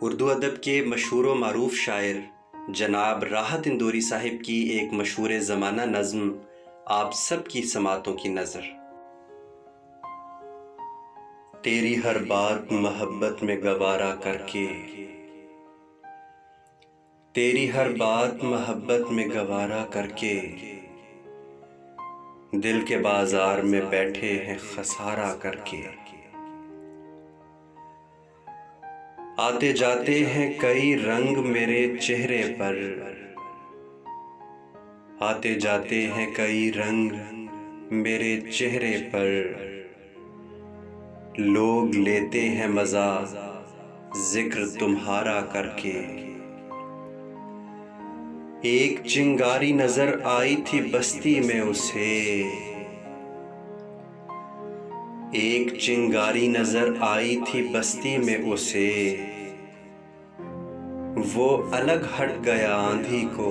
उर्दू अदब के मशहूर व मारूफ शायर जनाब राहत इंदौरी साहिब की एक मशहूर ज़माना नज़्म आप सब की समातों की नज़र। तेरी हर बात मोहब्बत में गवारा करके, तेरी हर बात मोहब्बत में गवारा करके, दिल के बाजार में बैठे हैं खसारा करके। आते जाते हैं कई रंग मेरे चेहरे पर, आते जाते हैं कई रंग मेरे चेहरे पर। लोग लेते हैं मजा जिक्र तुम्हारा करके। एक चिंगारी नजर आई थी बस्ती में उसे, एक चिंगारी नजर आई थी बस्ती में उसे। वो अलग हट गया आंधी को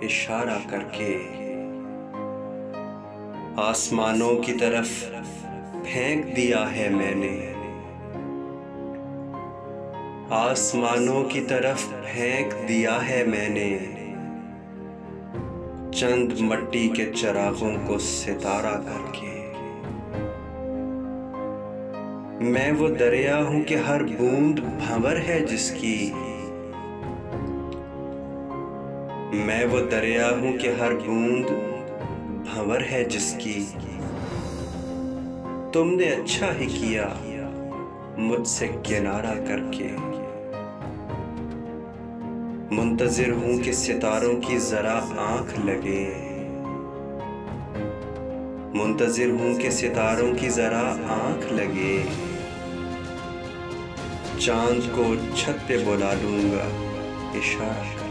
इशारा करके। आसमानों की तरफ फेंक दिया है मैंने, आसमानों की तरफ फेंक दिया है मैंने। चंद मट्टी के चिरागों को सितारा करके। मैं वो दरिया हूं कि हर बूंद भंवर है जिसकी, मैं वो दरिया हूं कि हर बूंद भंवर है जिसकी। तुमने अच्छा ही किया मुझसे किनारा करके। मुंतजिर हूं कि सितारों की जरा आंख लगे, मुंतजिर हूं कि सितारों की जरा आंख लगे। चांद को छत पे बुला लूंगा इशारा।